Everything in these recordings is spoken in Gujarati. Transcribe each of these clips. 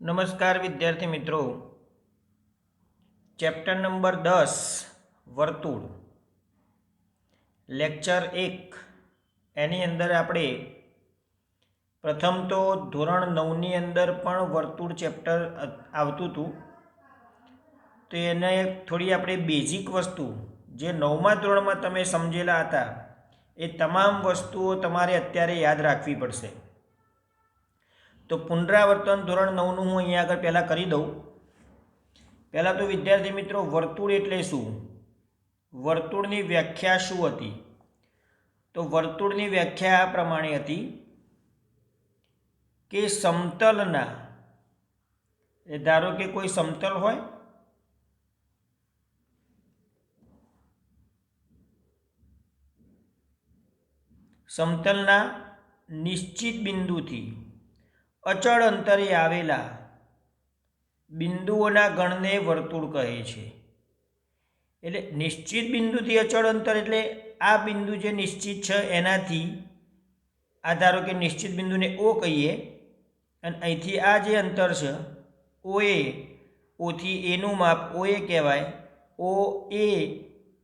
નમસ્કાર વિદ્યાર્થી મિત્રો, ચેપ્ટર નંબર 10 વર્તુળ, લેક્ચર 1 એની અંદર આપણે પ્રથમ તો ધોરણ 9ની અંદર પણ વર્તુળ ચેપ્ટર આવતું હતું, તો એને થોડી આપણે બેઝિક વસ્તુ જે 9મા ધોરણમાં તમે સમજેલા હતા એ તમામ વસ્તુઓ તમારે અત્યારે યાદ રાખવી પડશે. તો પુનરાવર્તન ધોરણ 9નું હું અહીંયા આગળ પહેલાં કરી દઉં. પહેલાં તો વિદ્યાર્થી મિત્રો, વર્તુળ એટલે શું, વર્તુળની વ્યાખ્યા શું હતી? તો વર્તુળની વ્યાખ્યા આ પ્રમાણે હતી કે સમતલના, ધારો કે કોઈ સમતલ હોય, સમતલના નિશ્ચિત બિંદુથી અચળ અંતરે આવેલા બિંદુઓના ગણને વર્તુળ કહે છે. એટલે નિશ્ચિત બિંદુથી અચળ અંતર એટલે આ બિંદુ જે નિશ્ચિત છે એનાથી, આ ધારો કે નિશ્ચિત બિંદુને ઓ કહીએ, અને અહીંથી આ જે અંતર છે ઓએ, ઓથી એનું માપ ઓએ કહેવાય. ઓ એ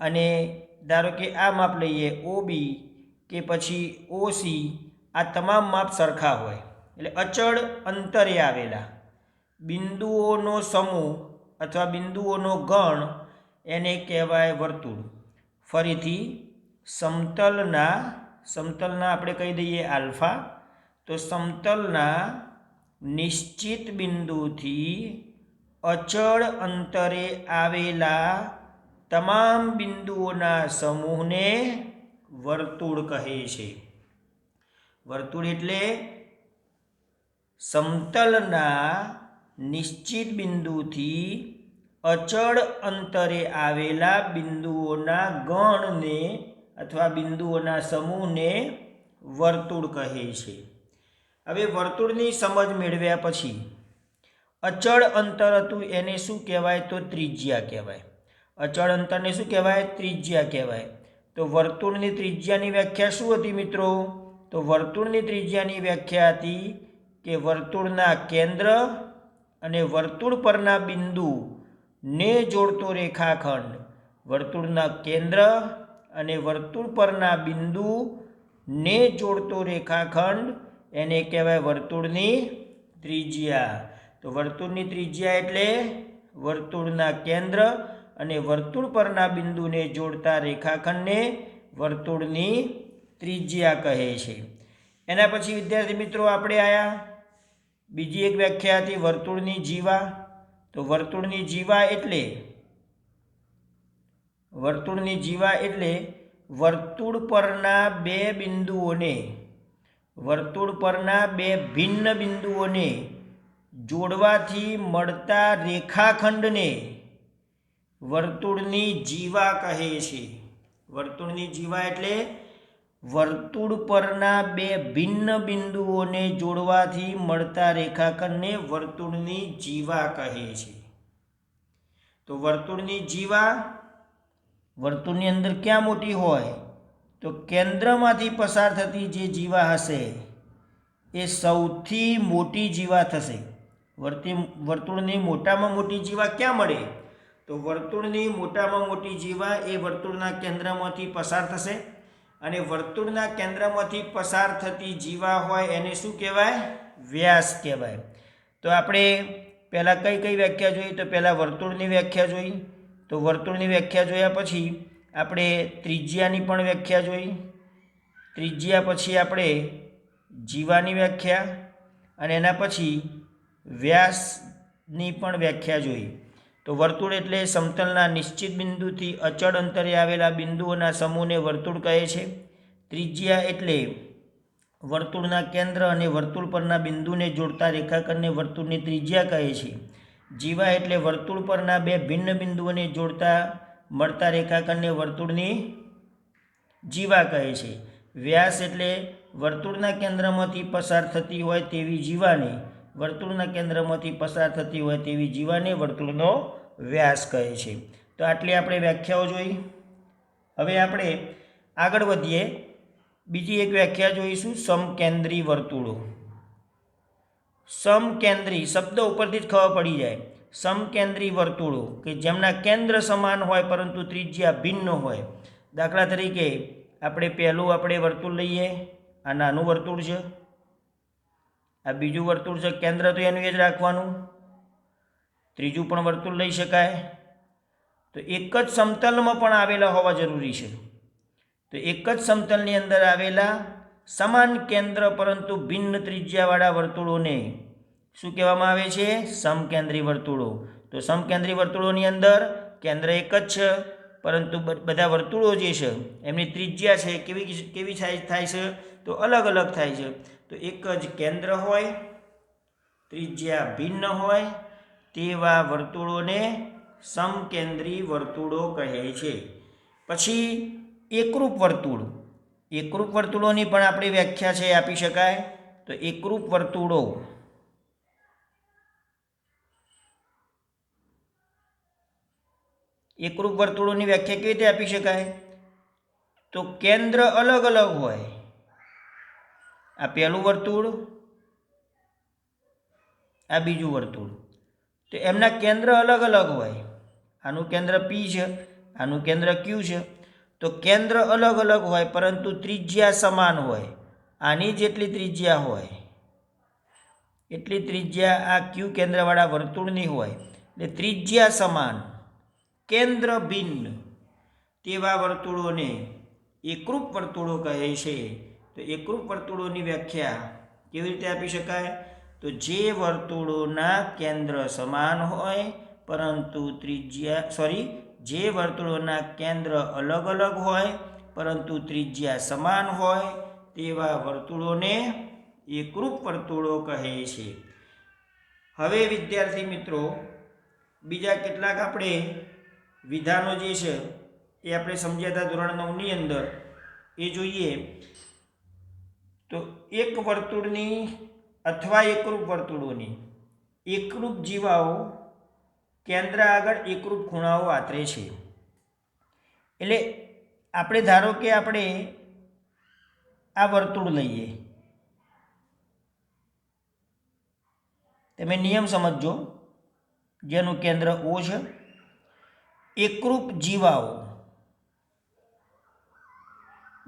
અને ધારો કે આ માપ લઈએ ઓ બી કે પછી ઓ સી, આ તમામ માપ સરખા હોય એટલે અચળ અંતરે આવેલા બિંદુઓનો સમૂહ અથવા બિંદુઓનો ગણ એને કહેવાય વર્તુળ. ફરીથી સમતલના આપણે કહી દઈએ આલ્ફા, તો સમતલના નિશ્ચિત બિંદુથી અચળ અંતરે આવેલા તમામ બિંદુઓના સમૂહને વર્તુળ કહે છે. વર્તુળ એટલે સમતલના નિશ્ચિત બિંદુથી અચળ અંતરે આવેલા બિંદુઓના ગણને અથવા બિંદુઓના સમૂહને વર્તુળ કહે છે. હવે વર્તુળની સમજ મેળવ્યા પછી અચળ અંતર હતું એને શું કહેવાય? તો ત્રિજ્યા કહેવાય. અચળ અંતરને શું કહેવાય? ત્રિજ્યા કહેવાય. તો વર્તુળની ત્રિજ્યાની વ્યાખ્યા શું હતી મિત્રો? તો વર્તુળની ત્રિજ્યાની વ્યાખ્યા હતી કે વર્તુળના કેન્દ્ર અને વર્તુળ પરના બિંદુને જોડતો રેખાખંડ, વર્તુળના કેન્દ્ર અને વર્તુળ પરના બિંદુને જોડતો રેખાખંડ એને કહેવાય વર્તુળની ત્રિજ્યા. તો વર્તુળની ત્રિજ્યા એટલે વર્તુળના કેન્દ્ર અને વર્તુળ પરના બિંદુને જોડતા રેખાખંડને વર્તુળની ત્રિજ્યા કહે છે. એના પછી વિદ્યાર્થી મિત્રો આપણે આવ્યા બીજી એક વ્યાખ્યા હતી વર્તુળની જીવા. તો વર્તુળની જીવા એટલે વર્તુળ પરના બે બિંદુઓને, વર્તુળ પરના બે ભિન્ન બિંદુઓને જોડવાથી મળતા રેખાખંડને વર્તુળની જીવા કહે છે. વર્તુળની જીવા એટલે વર્તુળ પરના બે ભિન્ન બિંદુઓને જોડવાથી મળતા રેખાખંડને વર્તુળની જીવા કહે છે. તો વર્તુળની જીવા વર્તુળની અંદર ક્યાં મોટી હોય? તો કેન્દ્રમાંથી પસાર થતી જે જીવા હશે એ સૌથી મોટી જીવા થશે. વર્તુળની મોટામાં મોટી જીવા ક્યાં મળે? તો વર્તુળની મોટામાં મોટી જીવા એ વર્તુળના કેન્દ્રમાંથી પસાર થશે, અને વર્તુળના કેન્દ્રમાંથી પસાર થતી જીવા હોય એને શું કહેવાય? વ્યાસ કહેવાય. તો આપણે પહેલાં કઈ વ્યાખ્યા જોઈ? તો પહેલાં વર્તુળની વ્યાખ્યા જોઈ. તો વર્તુળની વ્યાખ્યા જોયા પછી આપણે ત્રિજ્યાની પણ વ્યાખ્યા જોઈ. ત્રિજ્યા પછી આપણે જીવાની વ્યાખ્યા, અને એના પછી વ્યાસની પણ વ્યાખ્યા જોઈ. તો વર્તુળ એટલે સમતલના નિશ્ચિત બિંદુથી અચળ અંતરે આવેલા બિંદુઓના સમૂહને વર્તુળ કહે છે. ત્રિજ્યા એટલે વર્તુળના કેન્દ્ર અને વર્તુળ પરના બિંદુને જોડતા રેખાખંડને વર્તુળની ત્રિજ્યા કહે છે. જીવા એટલે વર્તુળ પરના બે ભિન્ન બિંદુઓને જોડતા મળતા રેખાખંડને વર્તુળની જીવા કહે છે. વ્યાસ એટલે વર્તુળના કેન્દ્રમાંથી પસાર થતી હોય તેવી જીવાને, વર્તુળના કેન્દ્રમાંથી પસાર થતી હોય તેવી જીવાને વર્તુળનો વ્યાસ કહે છે. તો આટલી આપણે વ્યાખ્યાઓ જોઈ. હવે આપણે આગળ વધીએ, બીજી એક વ્યાખ્યા જોઈશું સમકેન્દ્રી વર્તુળો. સમકેન્દ્રી શબ્દ ઉપરથી જ ખબર પડી જાય. સમકેન્દ્રી વર્તુળો કે જેમના કેન્દ્ર સમાન હોય પરંતુ ત્રિજ્યા ભિન્ન હોય. દાખલા તરીકે આપણે વર્તુળ લઈએ. આ નાનું વર્તુળ છે, આ બીજું વર્તુળ છે. કેન્દ્ર તો એનું એ જ રાખવાનું. ત્રીજું પણ વર્તુળ લઈ શકાય. તો એક જ સમતલમાં પણ આવેલા હોવા જરૂરી છે. તો એક જ સમતલની અંદર આવેલા સમાન કેન્દ્ર પરંતુ ભિન્ન ત્રિજ્યાવાળા વર્તુળોને શું કહેવામાં આવે છે? સમકેન્દ્રી વર્તુળો. તો સમકેન્દ્રી વર્તુળોની અંદર કેન્દ્ર એક જ છે પરંતુ બધા વર્તુળો જે છે એમની ત્રિજ્યા છે કેવી થાય છે? તો અલગ અલગ થાય છે. તો એક જ કેન્દ્ર હોય, ત્રિજ્યા ભિન્ન હોય તેવા વર્તુળોને સમકેન્દ્રી વર્તુળો કહે છે. પછી એકરૂપ વર્તુળ. એકરૂપ વર્તુળોની પણ આપણી વ્યાખ્યા છે આપી શકાય. તો એકરૂપ વર્તુળો વર્તુળોની વ્યાખ્યા કેવી રીતે આપી શકાય? તો કેન્દ્ર અલગ અલગ હોય. આ પહેલું વર્તુળ, આ બીજું વર્તુળ. તો એમના કેન્દ્ર અલગ અલગ હોય. આનું કેન્દ્ર P છે, આનું કેન્દ્ર Q છે. તો કેન્દ્ર અલગ અલગ હોય પરંતુ ત્રિજ્યા સમાન હોય. આની જેટલી ત્રિજ્યા હોય એટલી ત્રિજ્યા આ Q કેન્દ્રવાળા વર્તુળની હોય. એટલે ત્રિજ્યા સમાન, કેન્દ્ર ભિન્ન તેવા વર્તુળોને એકરૂપ વર્તુળો કહે છે. તો એકરૂપ વર્તુળોની વ્યાખ્યા કેવી રીતે આપી શકાય? તો જે વર્તુળોના કેન્દ્ર સમાન હોય પરંતુ જે વર્તુળોના કેન્દ્ર અલગ અલગ હોય પરંતુ ત્રિજ્યા સમાન હોય તેવા વર્તુળોને એકરૂપ વર્તુળો કહે છે. હવે વિદ્યાર્થી મિત્રો, બીજા કેટલાક આપણે વિધાનો જે છે એ આપણે સમજ્યા હતા ધોરણ 9ની અંદર. એ જોઈએ તો એક વર્તુળની અથવા એકરૂપ વર્તુળોની એકરૂપ જીવાઓ કેન્દ્ર આગળ એકરૂપ ખૂણાઓ આતરે છે. એટલે આપણે ધારો કે આપણે આ વર્તુળ લઈએ. તમે નિયમ સમજજો. જેનું કેન્દ્ર O છે. એકરૂપ જીવાઓ,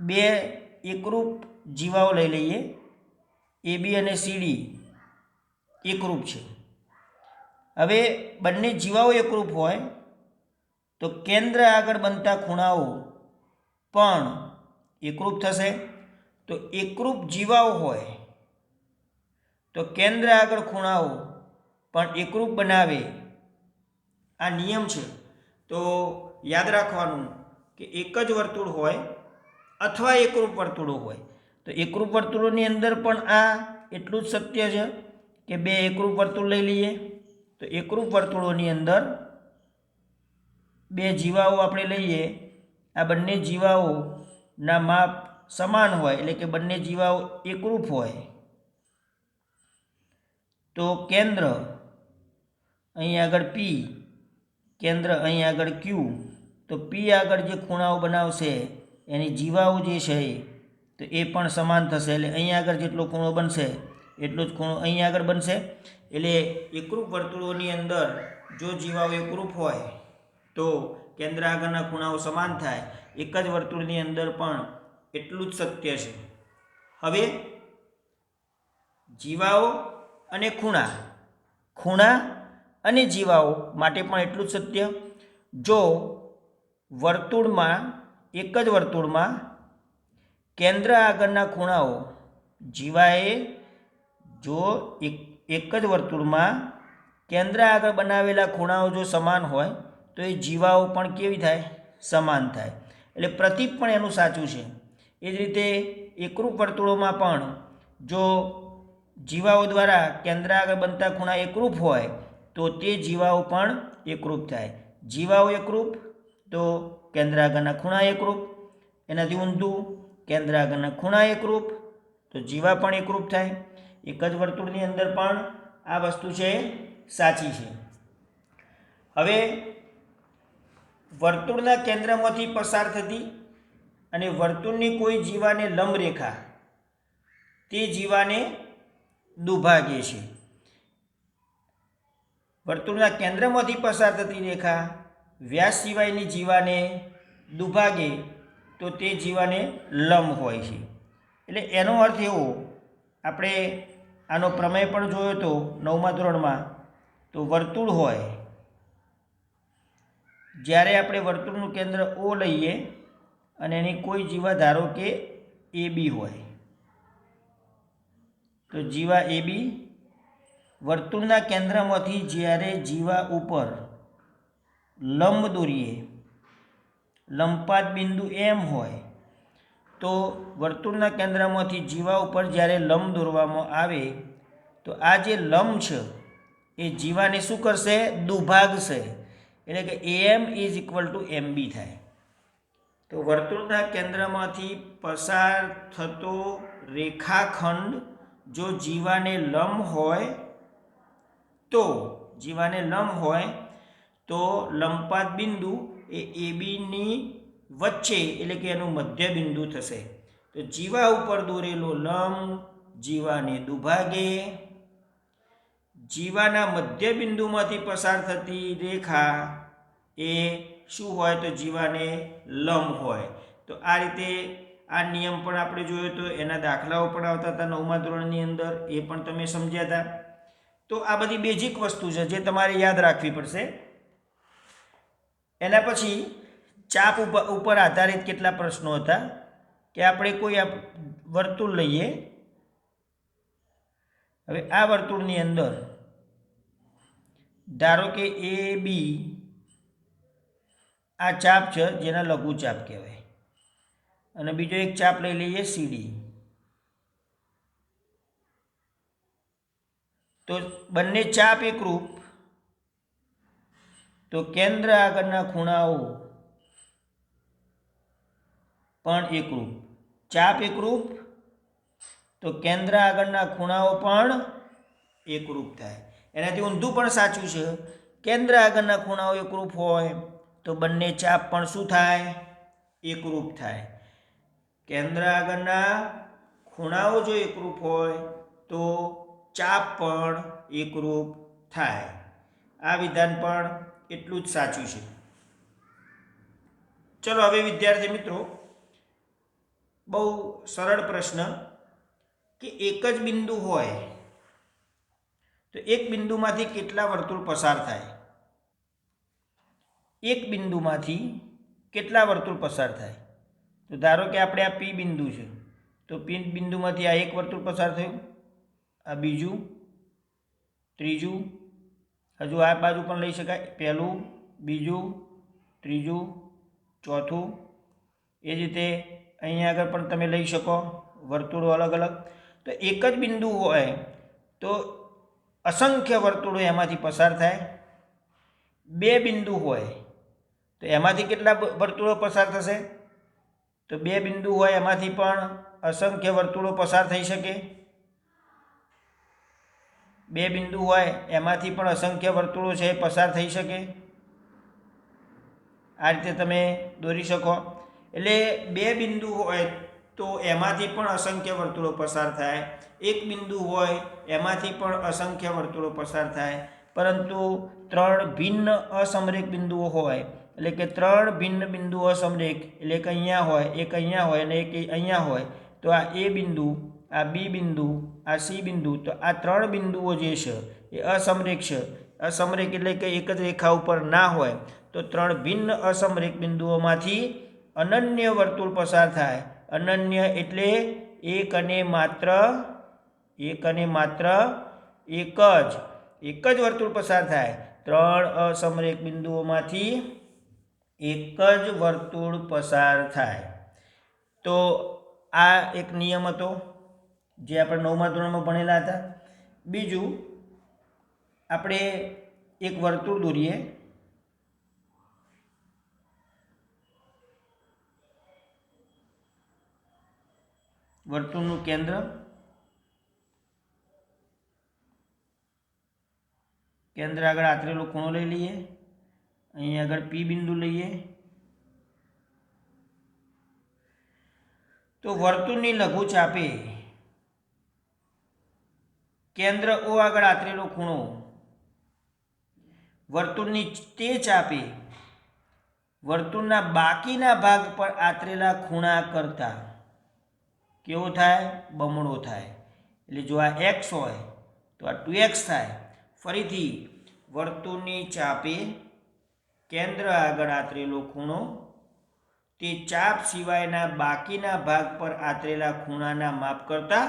બે એકરૂપ જીવાઓ લઈ લઈએ. AB અને CD એકરૂપ છે. હવે બંને જીવાઓ એકરૂપ હોય તો કેન્દ્ર આગળ બનતા ખૂણાઓ પણ એકરૂપ થશે. તો એકરૂપ જીવાઓ હોય તો કેન્દ્ર આગળ ખૂણાઓ પણ એકરૂપ બનાવે. આ નિયમ છે. તો યાદ રાખવાનું કે એક જ વર્તુળ હોય અથવા એકરૂપ વર્તુળો હોય. તો એકરૂપ વર્તુળોની અંદર પણ આ એટલું જ સત્ય છે કે બે એકરૂપ વર્તુળ લઈ લઈએ. તો એકરૂપ વર્તુળોની અંદર બે જીવાઓ આપણે લઈએ. આ બંને જીવાઓના માપ સમાન હોય એટલે કે બંને જીવાઓ એકરૂપ હોય. તો કેન્દ્ર અહીં આગળ P, કેન્દ્ર અહીં આગળ Q. તો P આગળ જે ખૂણાઓ બનાવશે એની જીવાઓ જે છે તો એ પણ સમાન થશે. એટલે અહીં આગળ જેટલો ખૂણો બનશે એટલો જ ખૂણો અહીં આગળ બનશે. એટલે એકરૂપ વર્તુળોની અંદર જો જીવાઓ એકરૂપ હોય તો કેન્દ્ર આગળના ખૂણાઓ સમાન થાય. એક જ વર્તુળની અંદર પણ એટલું જ સત્ય છે. હવે જીવાઓ અને ખૂણા અને જીવાઓ માટે પણ એટલું જ સત્ય. જો વર્તુળમાં એક જ વર્તુળમાં કેન્દ્ર આગળના ખૂણાઓ જીવાએ જો એક જ વર્તુળમાં કેન્દ્ર આગળ બનાવેલા ખૂણાઓ જો સમાન હોય તો એ જીવાઓ પણ કેવી થાય? સમાન થાય. એટલે પ્રતીક પણ એનું સાચું છે. એ જ રીતે એકરૂપ વર્તુળોમાં પણ જો જીવાઓ દ્વારા કેન્દ્ર આગળ બનતા ખૂણા એકરૂપ હોય તો તે જીવાઓ પણ એકરૂપ થાય. જીવાઓ એકરૂપ તો કેન્દ્ર આગળના ખૂણા એકરૂપ. એનાથી ઊંધું કેન્દ્ર આગળના ખૂણા એકરૂપ તો જીવા પણ એકરૂપ થાય. એક જ વર્તુળની અંદર પણ આ વસ્તુ છે સાચી છે. હવે વર્તુળના કેન્દ્રમાંથી પસાર થતી અને વર્તુળની કોઈ જીવાને લંબ રેખા તે જીવાને દુભાગે છે. વર્તુળના કેન્દ્રમાંથી પસાર થતી રેખા વ્યાસ સિવાયની જીવાને દુભાગે તો તે જીવાને લંબ હોય છે. એટલે એનો અર્થ એવો, આપણે આનો પ્રમેય પણ જોયો હતો 9મા ધોરણમાં. તો વર્તુળ હોય, જ્યારે આપણે વર્તુળનું કેન્દ્ર O લઈએ અને એની કોઈ જીવા ધારો કે AB હોય, તો જીવા AB વર્તુળના કેન્દ્રમાંથી જ્યારે જીવા ઉપર લંબ દોરીએ, લંબપાત બિંદુ M હોય, તો વર્તુળના કેન્દ્રમાંથી જીવા ઉપર જ્યારે લંબ દોરવામાં આવે તો આ જે લંબ છે એ જીવાને શું કરશે? દુભાગશે. એટલે કે AM = MB થાય. તો વર્તુળના કેન્દ્રમાંથી પસાર થતો રેખાખંડ જો જીવાને લંબ હોય તો લંબપાત બિંદુ એ ABની વચ્ચે, એટલે કે એનું મધ્ય બિંદુ થશે. તો જીવા ઉપર દોરેલો લંબ જીવાને દુભાગે. જીવાના મધ્ય બિંદુમાંથી પસાર થતી રેખા એ શું હોય? તો જીવાને લંબ હોય. તો આ રીતે આ નિયમ પણ આપણે જોયો તો, એના દાખલાઓ પણ આવતા હતા 9મા ધોરણની અંદર, એ પણ તમે સમજ્યા હતા. તો આ બધી બેઝિક વસ્તુ છે જે તમારે યાદ રાખવી પડશે. એના પછી ચાપ ઉપર આધારિત કેટલા પ્રશ્નો હતા કે આપણે કોઈ વર્તુળ લઈએ. હવે આ વર્તુળની અંદર ધારો કે AB આ ચાપ છે જેના લઘુ ચાપ કહેવાય, અને બીજો એક ચાપ લઈ લઈએ CD. તો બંને ચાપ એકરૂપ, તો કેન્દ્ર આગળના ખૂણાઓ પણ એકરૂપ. ચાપ એકરૂપ તો કેન્દ્ર આગળના ખૂણાઓ પણ એકરૂપ થાય. એનાથી ઊંધું પણ સાચું છે. કેન્દ્ર આગળના ખૂણાઓ એકરૂપ હોય તો બંને ચાપ પણ શું થાય? એકરૂપ થાય. કેન્દ્ર આગળના ખૂણાઓ જો એકરૂપ હોય તો ચાપ પણ એકરૂપ થાય. આ વિધાન પણ એટલું જ સાચું છે. ચલો હવે વિદ્યાર્થી મિત્રો, બહુ સરળ પ્રશ્ન કે એક જ બિંદુ હોય તો એક બિંદુમાંથી કેટલા વર્તુળ પસાર થાય? એક બિંદુમાંથી કેટલા વર્તુળ પસાર થાય? તો ધારો કે આપણે આ P બિંદુ છે, તો P બિંદુમાંથી આ એક વર્તુળ પસાર થયું, આ બીજું, ત્રીજું, હજુ આ બાજુ પણ લઈ શકાય, પહેલું, બીજું, ત્રીજું, ચોથું. એ જ રીતે અહીંયા આગળ પણ તમે લઈ શકો વર્તુળો અલગ અલગ. તો એક જ બિંદુ હોય તો અસંખ્ય વર્તુળો એમાંથી પસાર થાય. બે બિંદુ હોય તો એમાંથી કેટલા વર્તુળો પસાર થશે? તો બે બિંદુ હોય એમાંથી પણ અસંખ્ય વર્તુળો પસાર થઈ શકે. બે બિંદુ હોય એમાંથી પણ અસંખ્ય વર્તુળો છે પસાર થઈ શકે. આ રીતે તમે દોરી શકો. એટલે બે બિંદુ હોય તો એમાંથી પણ અસંખ્ય વર્તુળો પસાર થાય. એક બિંદુ હોય એમાંથી પણ અસંખ્ય વર્તુળો પસાર થાય. પરંતુ ત્રણ ભિન્ન અસમરેખ બિંદુઓ હોય, એટલે કે ત્રણ ભિન્ન બિંદુ અસમરેખ, એટલે કે અહીંયા હોય, એક અહીંયા હોય અને એક અહીંયા હોય, તો આ A બિંદુ, આ B બિંદુ, આ C બિંદુ, તો આ ત્રણ બિંદુઓ જે છે એ અસમરેખ છે. અસમરેખ એટલે કે એક જ રેખા ઉપર ના હોય. તો ત્રણ ભિન્ન અસમરેખ બિંદુઓમાંથી અનન્ય વર્તુળ પસાર થાય. અનન્ય એટલે એક અને માત્ર એક જ વર્તુળ પસાર થાય. ત્રણ અસમરેખ બિંદુઓમાંથી એક જ વર્તુળ પસાર થાય. તો આ એક નિયમ હતો જે આપણે 9મા ધોરણમાં ભણેલા હતા. બીજું, આપણે એક વર્તુળ દોરીએ. વર્તુળનું કેન્દ્ર, કેન્દ્ર આગળ આતરેલો ખૂણો લઈ લઈએ. અહીં આગળ P બિંદુ લઈએ. તો વર્તુળની લઘુ ચાપે કેન્દ્ર O આગળ આતરેલો ખૂણો વર્તુળની તે ચાપે વર્તુળના બાકીના ભાગ પર આતરેલા ખૂણા કરતાં કેવો થાય? બમણો થાય. એટલે જો આ x હોય તો આ 2x થાય. ફરીથી વર્તુળની ચાપે કેન્દ્ર આગળ આતરેલો ખૂણો તે ચાપ સિવાયના બાકીના ભાગ પર આતરેલા ખૂણાના માપ કરતાં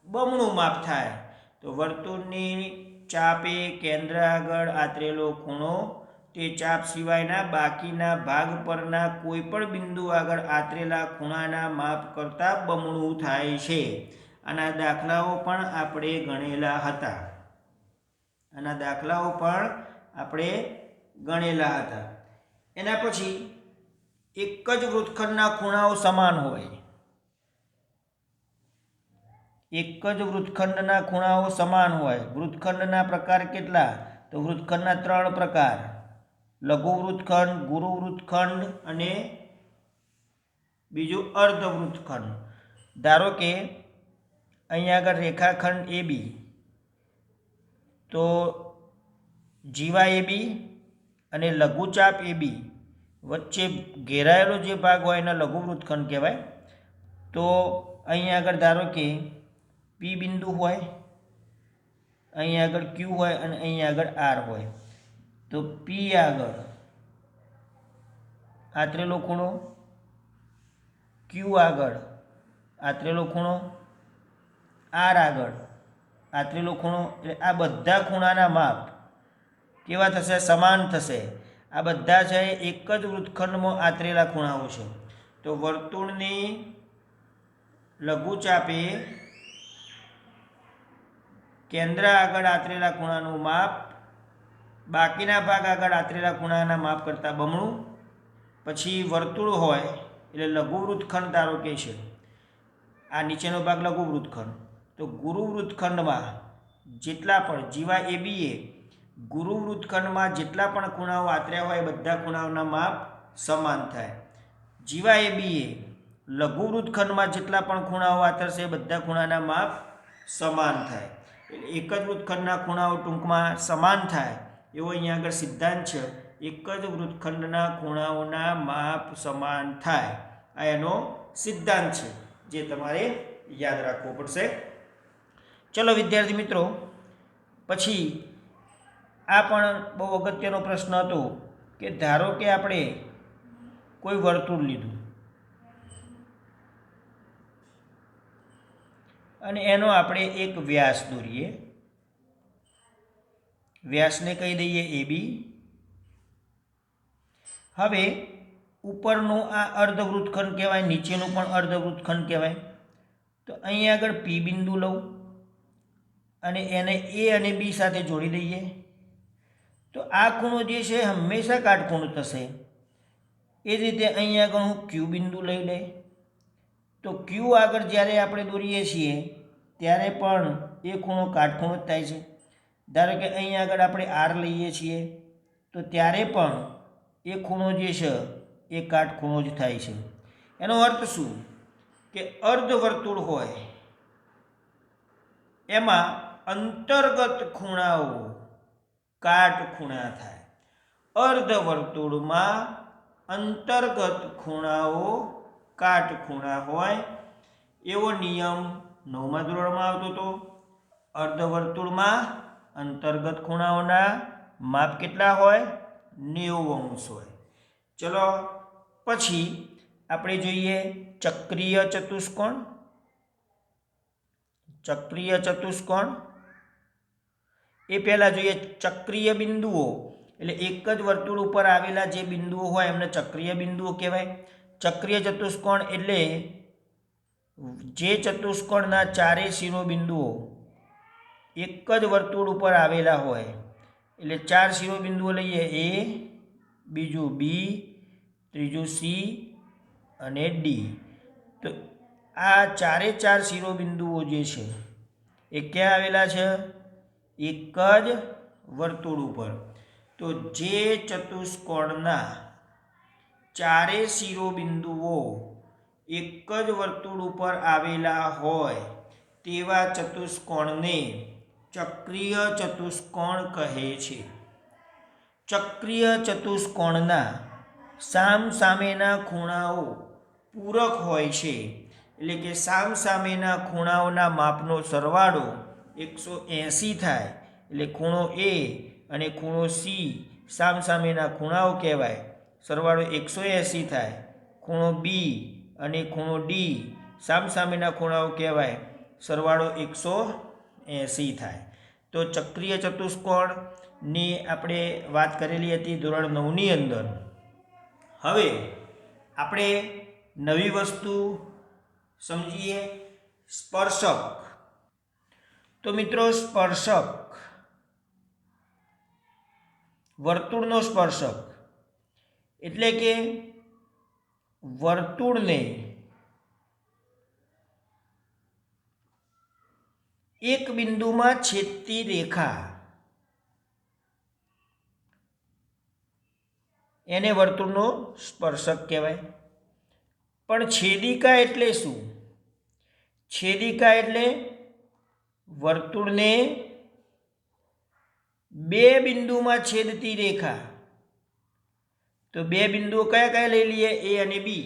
બમણું માપ થાય. તો વર્તુળની ચાપે કેન્દ્ર આગળ આતરેલો ખૂણો તે ચાપ સિવાયના બાકીના ભાગ પરના કોઈ પણ બિંદુ આગળ આતરેલા ખૂણાના માપ કરતાં બમણું થાય છે. આના દાખલાઓ પણ આપણે ગણેલા હતા. એના પછી એક જ વૃત્તખંડના ખૂણાઓ સમાન હોય. વૃત્તખંડના પ્રકાર કેટલા? તો વૃત્તખંડના 3 પ્રકાર: લઘુ વૃત્તખંડ, ગુરુ વૃત્તખંડ અને બીજું અર્ધ વૃત્તખંડ. ધારો કે અહીંયા આગળ રેખાખંડ AB, તો જીવા AB અને લઘુચાપ AB વચ્ચે ઘેરાયેલો જે ભાગ હોય એને લઘુ વૃત્તખંડ કહેવાય. તો અહીંયા આગળ ધારો કે P બિંદુ હોય, અહીંયા આગળ Q હોય અને અહીંયા આગળ R હોય. તો P આગળ આતરેલો ખૂણો, Q આગળ આતરેલો ખૂણો, R આગળ આતરેલો ખૂણો, એટલે આ બધા ખૂણાના માપ કેવા થશે? સમાન થશે. આ બધા છે એક જ વૃત્તખંડમાં આતરેલા ખૂણાઓ છે. તો વર્તુળની લઘુચાપે કેન્દ્ર આગળ આતરેલા ખૂણાનું માપ બાકીના ભાગ આગળ આતરેલા ખૂણાના માપ કરતાં બમણું. પછી વર્તુળ હોય એટલે લઘુ વૃત્તખંડ ધારો કે છે, આ નીચેનો ભાગ લઘુ વૃત્તખંડ. તો ગુરુ વૃત્તખંડમાં જેટલા પણ જીવા AB એ ગુરુ વૃત્તખંડમાં જેટલા પણ ખૂણાઓ આતર્યા હોય બધા ખૂણાઓના માપ સમાન થાય. જીવા AB એ લઘુ વૃત્તખંડમાં જેટલા પણ ખૂણાઓ આતરશે બધા ખૂણાના માપ સમાન થાય. એટલે એક જ વૃત્તખંડના ખૂણાઓ ટૂંકમાં સમાન થાય એવો અહીંયા આગળ સિદ્ધાંત છે. એક જ વૃત્તખંડના ખૂણાઓના માપ સમાન થાય, આ એનો સિદ્ધાંત છે જે તમારે યાદ રાખવો પડશે. ચલો વિદ્યાર્થી મિત્રો, પછી આ પણ બહુ અગત્યનો પ્રશ્ન હતો કે ધારો કે આપણે કોઈ વર્તુળ લીધું અને એનો આપણે એક વ્યાસ દોરીએ. વ્યાસને કહી દઈએ AB. હવે ઉપરનું આ અર્ધવૃત્તખંડ કહેવાય, નીચેનું પણ અર્ધવૃત્તખંડ કહેવાય. તો અહીંયા આગળ P બિંદુ લઉં અને એને A અને B સાથે જોડી દઈએ. તો આ ખૂણો જે છે હંમેશા કાટખૂણો થશે. એ જ રીતે અહીંયા આગળ હું Q બિંદુ લઈ લઈએ. તો Q આગળ જ્યારે આપણે દોરીએ છીએ ત્યારે પણ એ ખૂણો કાટખૂણો જ થાય છે. ધારો કે અહીંયા આગળ આપણે R લઈએ છીએ તો ત્યારે પણ એ ખૂણો જે છે એ કાટખૂણો જ થાય છે. એનો અર્થ શું? કે અર્ધવર્તુળ હોય એમાં અંતર્ગત ખૂણાઓ કાટખૂણા થાય. અર્ધવર્તુળમાં અંતર્ગત ખૂણાઓ કાટખૂણા હોય એવો નિયમ 9મા ધોરણમાં આવતો હતો. અર્ધવર્તુળમાં અંતર્ગત ખૂણાઓના માપ કેટલા હોય? 90° હોય. ચલો પછી આપણે જોઈએ ચક્રીય ચતુષ્કોણ. એ પહેલાં જોઈએ ચક્રીય બિંદુઓ. એટલે એક જ વર્તુળ ઉપર આવેલા જે બિંદુઓ હોય એમને ચક્રીય બિંદુઓ કહેવાય. ચક્રીય ચતુષ્કોણ એટલે જે ચતુષ્કોણના ચારે શિરોબિંદુઓ એક જ વર્તુળ ઉપર આવેલા હોય. એટલે 4 શિરોબિંદુઓ લઈએ, A, બીજું B, ત્રીજું C અને D. તો આ ચારે 4 શિરોબિંદુઓ જે છે એ ક્યાં આવેલા છે? એક જ વર્તુળ ઉપર. તો જે ચતુષ્કોણના ચારે શિરોબિંદુઓ એક જ વર્તુળ ઉપર આવેલા હોય તેવા ચતુષ્કોણને ચક્રીય ચતુષ્કોણ કહે છે. ચક્રીય ચતુષ્કોણના સામસામેના ખૂણાઓ પૂરક હોય છે, એટલે કે સામસામેના ખૂણાઓના માપનો સરવાળો 180 થાય, એટલે ખૂણો એ અને ખૂણો સી સામસામેના ખૂણાઓ કહેવાય, સરવાળો 180 થાય. ખૂણો બી અને ખૂણો ડી સામસામેના ખૂણાઓ કહેવાય, સરવાળો 180 થાય. તો ચક્રીય ચતુષ્કોણની આપણે વાત કરેલી હતી ધોરણ 9ની અંદર. હવે આપણે નવી વસ્તુ સમજીએ, સ્પર્શક. તો મિત્રો, સ્પર્શક, વર્તુળનો સ્પર્શક એટલે કે વર્તુળને એક બિંદુમાં છેદતી રેખા, એને વર્તુળનો સ્પર્શક કહેવાય. પણ છેદિકા એટલે શું? છેદિકા એટલે વર્તુળને બે બિંદુમાં છેદતી રેખા. તો બે બિંદુઓ કયા કયા લઈ લઈએ? એ અને બી.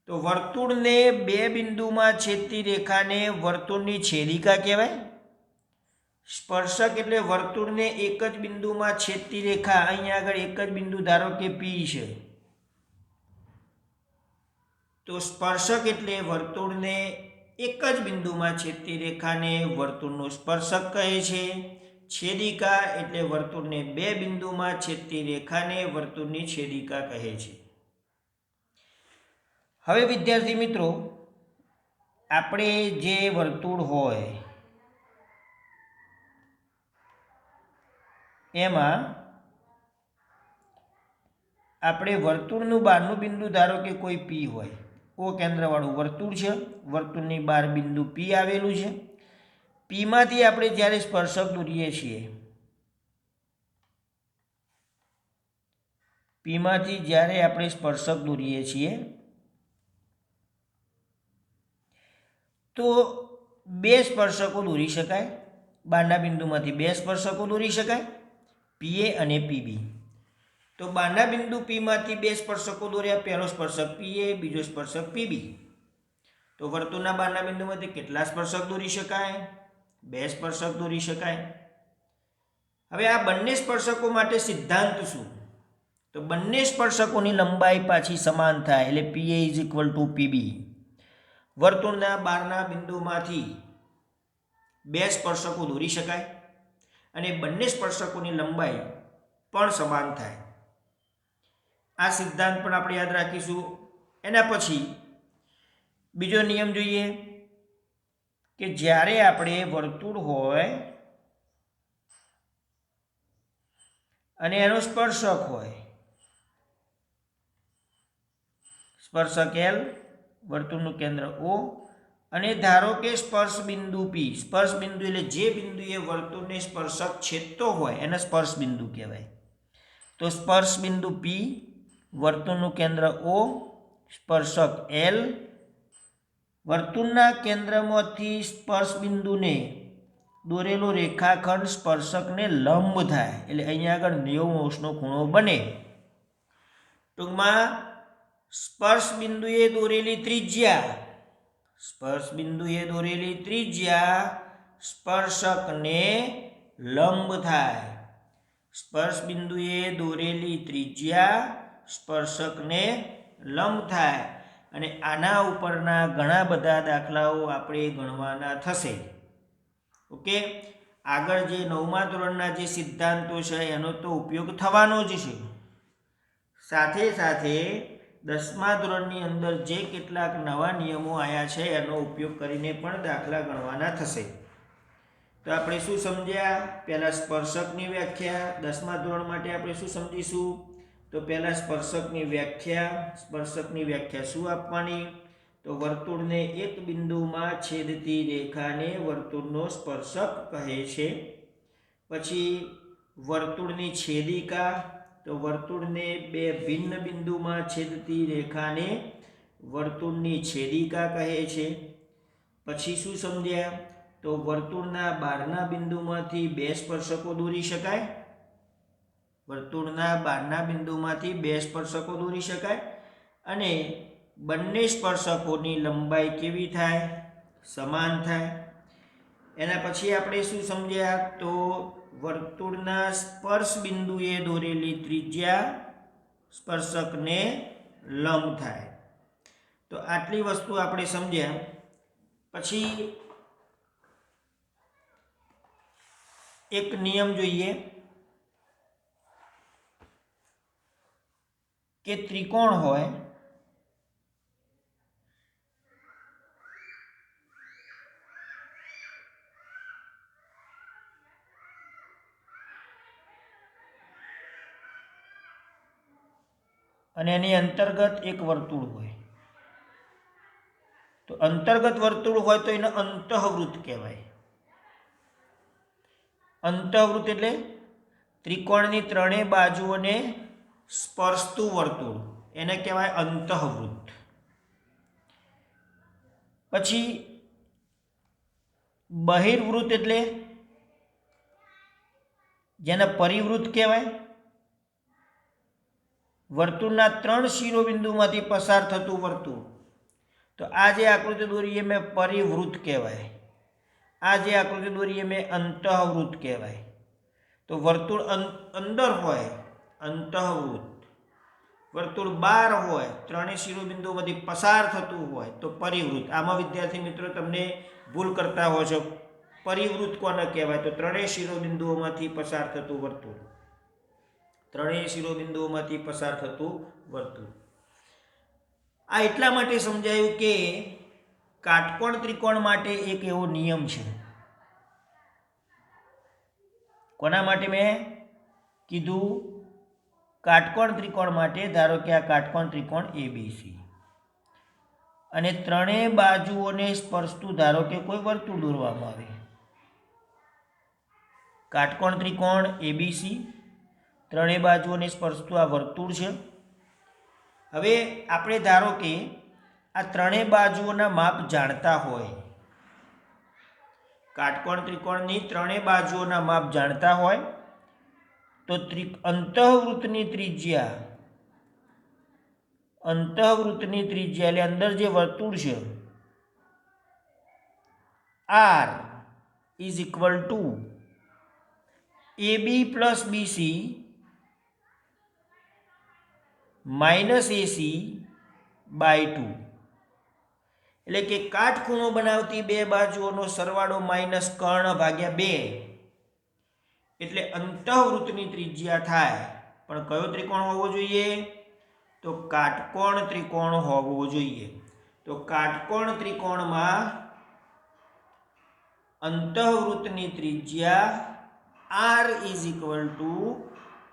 તો વર્તુળને બે બિંદુમાં છેદતી રેખાને વર્તુળની છેદિકા કહેવાય. સ્પર્શક એટલે વર્તુળને એક જ બિંદુમાં છેદતી રેખા. અહીંયા આગળ એક જ બિંદુ ધારો કે પી છે, તો સ્પર્શક એટલે વર્તુળને એક જ બિંદુમાં છેદતી રેખાને વર્તુળનું સ્પર્શક કહે છે. છેદિકા એટલે વર્તુળને બે બિંદુમાં છેદતી રેખાને વર્તુળની છેદિકા કહે છે. હવે વિદ્યાર્થી મિત્રો, આપણે જે વર્તુળ હોય એમાં આપણે વર્તુળનું બહારનું બિંદુ ધારો કે કોઈ પી હોય, ઓ કેન્દ્રવાળું વર્તુળ છે, વર્તુળની બહાર બિંદુ પી આવેલું છે. પીમાંથી આપણે જ્યારે સ્પર્શક દોરીએ છીએ, પીમાંથી જ્યારે આપણે સ્પર્શક દોરીએ છીએ તો બે સ્પર્શકો દોરી શકાય. બહારના બિંદુમાંથી બે સ્પર્શકો દોરી શકાય, પીએ અને પીબી. તો બહારના બિંદુ પીમાંથી બે સ્પર્શકો દોર્યા, પહેલો સ્પર્શક પીએ, બીજો સ્પર્શક પીબી. તો વર્તુળના બહારના બિંદુમાંથી કેટલા સ્પર્શક દોરી શકાય? બે સ્પર્શક દોરી શકાય. હવે આ બંને સ્પર્શકો માટે સિદ્ધાંત શું? તો બંને સ્પર્શકોની લંબાઈ પાછી સમાન થાય, એટલે પીએ ઇઝ ઇક્વલ ટુ પીબી. વર્તુળના બહારના બિંદુમાંથી બે સ્પર્શકો દોરી શકાય અને બંને સ્પર્શકોની લંબાઈ પણ સમાન થાય. આ સિદ્ધાંત પણ આપણે યાદ રાખીશું. એના પછી બીજો નિયમ જોઈએ કે જ્યારે આપણે વર્તુળ હોય અને એનો સ્પર્શક હોય, સ્પર્શક એલ, વર્તુળનું કેન્દ્ર ઓ, અને ધારો કે સ્પર્શ બિંદુ પી. સ્પર્શ બિંદુ એટલે જે બિંદુએ વર્તુળને સ્પર્શક છેદતો હોય એને સ્પર્શ બિંદુ કહેવાય. તો સ્પર્શ બિંદુ પી, વર્તુળનું કેન્દ્ર ઓ, સ્પર્શક એલ, વર્તુળના કેન્દ્રમાંથી સ્પર્શ બિંદુને દોરેલો રેખાખંડ સ્પર્શકને લંબ થાય, એટલે અહીંયા આગળ 90° ખૂણો બને. ટૂંકમાં સ્પર્શ બિંદુએ દોરેલી ત્રિજ્યા, સ્પર્શ બિંદુએ દોરેલી ત્રિજ્યા સ્પર્શકને લંબ થાય. સ્પર્શ બિંદુએ દોરેલી ત્રિજ્યા સ્પર્શકને લંબ થાય. અને આના ઉપરના ઘણા બધા દાખલાઓ આપણે ગણવાના થશે. ઓકે, આગળ જે 9મા ધોરણના જે સિદ્ધાંતો છે એનો તો ઉપયોગ થવાનો જ છે. સાથે સાથે 10મા ધોરણની અંદર જે કેટલાક નવા નિયમો આવ્યા છે એનો ઉપયોગ કરીને પણ દાખલા ગણવાના થશે. તો આપણે શું સમજ્યા? પહેલાં સ્પર્શકની વ્યાખ્યા. 10મા ધોરણ માટે આપણે શું સમજીશું? તો પહેલાં સ્પર્શકની વ્યાખ્યા શું આપવાની? તો વર્તુળને એક બિંદુમાં છેદતી રેખાને વર્તુળનો સ્પર્શક કહે છે. પછી વર્તુળની છેદિકા, તો વર્તુળને બે ભિન્ન બિંદુમાં છેદતી રેખાને વર્તુળની છેદિકા કહે છે. પછી શું સમજ્યા? તો વર્તુળના બહારના બિંદુમાંથી બે સ્પર્શકો દોરી શકાય. વર્તુળના બહારના બિંદુમાંથી બે સ્પર્શકો દોરી શકાય અને બંને સ્પર્શકોની લંબાઈ કેવી થાય? સમાન થાય. એના પછી આપણે શું સમજ્યા? તો વર્તુળના સ્પર્શ બિંદુએ દોરેલી ત્રિજ્યા સ્પર્શકને લંબ થાય. તો આટલી વસ્તુ આપણે સમજ્યા. પછી એક નિયમ જોઈએ કે ત્રિકોણ હોય અને એની અંતર્ગત એક વર્તુળ હોય. તો અંતર્ગત વર્તુળ હોય તો એને અંતઃવૃત્ત કહેવાય. અંતઃવૃત્ત એટલે ત્રિકોણની ત્રણેય બાજુઓને સ્પર્શતું વર્તુળ, એને કહેવાય અંતઃવૃત્ત. પછી બહિર્વૃત્ત એટલે જેને પરિવૃત્ત કહેવાય. વર્તુળના 3 શિરોબિંદુમાંથી પસાર થતું વર્તુળ. તો આ જે આકૃતિ દોરીએ મેં પરિવૃત્ત કહેવાય. આ જે આકૃતિ દોરીએ મેં અંતઃવૃત્ત કહેવાય. તો વર્તુળ અંદર હોય અંતઃવૃત્ત, વર્તુળ બહાર હોય, 3 શિરોબિંદુઓમાંથી પસાર થતું હોય તો પરિવૃત્ત. આમાં વિદ્યાર્થી મિત્રો તમને ભૂલ કરતા હો છો. પરિવૃત્ત કોને કહેવાય? તો 3 શિરોબિંદુઓમાંથી પસાર થતું વર્તુળ. 3 શિરોબિંદુઓમાંથી પસાર થતું વર્તુળ. આ એટલા માટે સમજાયું કે કાટકોણ ત્રિકોણ માટે એક એવો નિયમ છે. કોના માટે મેં કીધું? કાટકોણ ત્રિકોણ માટે. ધારો કે આ કાટકોણ ત્રિકોણ ABC અને 3 બાજુઓને સ્પર્શતું ધારો કે કોઈ વર્તુળ દોરવામાં આવે. કાટકોણ ત્રિકોણ ABC, 3 બાજુઓને સ્પર્શતું આ વર્તુળ છે. હવે આપણે ધારો કે આ 3 બાજુઓના માપ જાણતા હોય. કાટકોણ ત્રિકોણની 3 બાજુઓના માપ જાણતા હોય તો અંતઃવૃત્તની ત્રિજ્યા એટલે અંદર જે વર્તુળ છે R is equal to AB plus BC minus AC by 2. એટલે કે કાટખૂણો બનાવતી બે બાજુઓનો સરવાળો માઇનસ કર્ણ ભાગ્યા 2 એટલે અંતઃવૃત્તની ત્રિજ્યા થાય. પણ કયો ત્રિકોણ હોવો જોઈએ? તો કાટકોણ ત્રિકોણ હોવો જોઈએ. તો કાટકોણ ત્રિકોણમાં અંતઃવૃત્તની ત્રિજ્યા R ઇઝ ઇક્વલ ટુ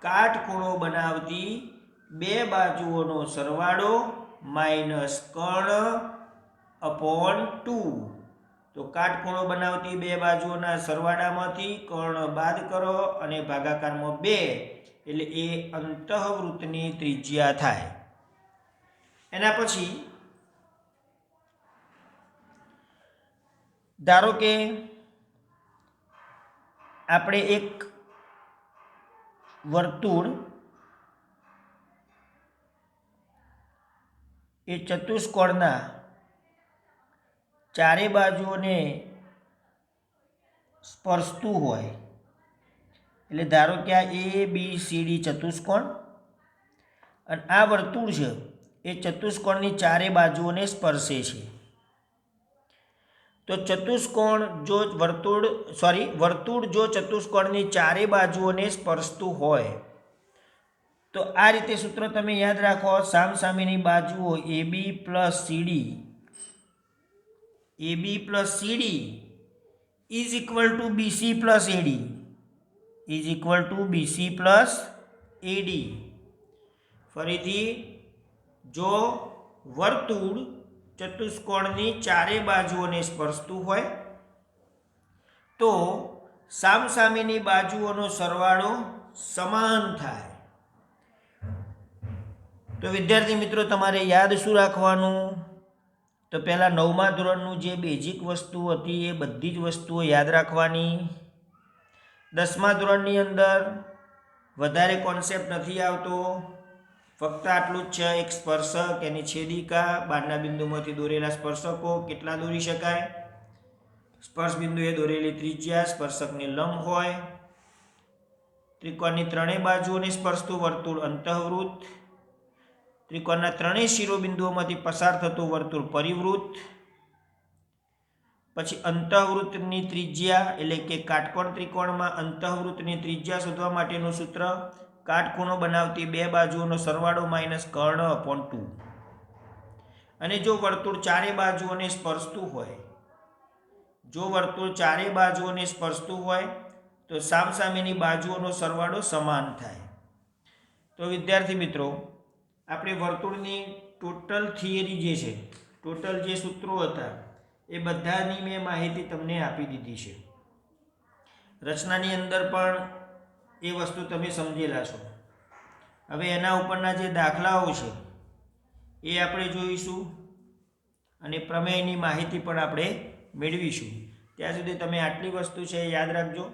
કાટખૂણો બનાવતી બે બાજુઓનો સરવાળો માઇનસ કર્ણ અપોન 2. તો કાટખૂણો બનાવતી બે બાજુઓના સરવાળામાંથી કર્ણ બાદ કરો અને ભાગાકારમાં 2 એટલે એ અંતઃવૃત્તની ત્રિજ્યા થાય. એના પછી ધારો કે આપણે એક વર્તુળ એ ચતુષ્કોણના ચારે બાજુઓને સ્પર્શતું હોય. એટલે ધારો કે આ ABCD ચતુષ્કોણ અને આ વર્તુળ છે એ ચતુષ્કોણની ચારે બાજુઓને સ્પર્શે છે. તો વર્તુળ જો ચતુષ્કોણની ચારે બાજુઓને સ્પર્શતું હોય તો આ રીતે સૂત્ર તમે યાદ રાખો. સામસામેની બાજુઓ AB plus CD is equal two BC plus AD. ફરીથી, જો વર્તુળ ચતુષ્કોણની ચારે બાજુઓને સ્પર્શતું હોય તો સામસામેની બાજુઓનો સરવાળો સમાન થાય. તો વિદ્યાર્થી મિત્રો, તમારે યાદ શું રાખવાનું? તો પહેલાં 9મા ધોરણનું જે બેઝિક વસ્તુ હતી એ બધી જ વસ્તુઓ યાદ રાખવાની. 10મા ધોરણની અંદર વધારે કોન્સેપ્ટ નથી આવતો, ફક્ત આટલું જ છે. એક સ્પર્શક, એની છેદિકા, બહારના બિંદુમાંથી દોરેલા સ્પર્શકો કેટલા દોરી શકાય, સ્પર્શ બિંદુએ દોરેલી ત્રિજ્યા સ્પર્શકને લંબ હોય, ત્રિકોણની ત્રણેય બાજુઓને સ્પર્શતું વર્તુળ અંતઃવૃત્ત, ત્રિકોણના ત્રણેય શિરોબિંદુઓમાંથી પસાર થતું વર્તુળ પરિવૃત્ત, પછી અંતઃવૃત્તની ત્રિજ્યા એટલે કે કાટકોણ ત્રિકોણમાં અંતઃવૃત્તની ત્રિજ્યા શોધવા માટેનું સૂત્ર કાટખૂણો બનાવતી બે બાજુઓનો સરવાળો માઇનસ કર્ણ અપોન 2. અને જો વર્તુળ ચારે બાજુઓને સ્પર્શતું હોય, જો વર્તુળ ચારે બાજુઓને સ્પર્શતું હોય તો સામસામેની બાજુઓનો સરવાળો સમાન થાય. તો વિદ્યાર્થી મિત્રો, આપણે વર્તુળની ટોટલ થિયરી જે છે, ટોટલ જે સૂત્રો હતા એ બધાની મેં માહિતી તમને આપી દીધી છે. રચનાની અંદર પણ એ વસ્તુ તમે સમજેલા છો. હવે એના ઉપરના જે દાખલાઓ છે એ આપણે જોઈશું અને પ્રમેયની માહિતી પણ આપણે મેળવીશું. ત્યાં સુધી તમે આટલી વસ્તુ છે યાદ રાખજો.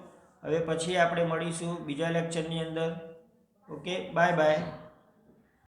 હવે પછી આપણે મળીશું બીજા લેક્ચરની અંદર. Okay, bye bye.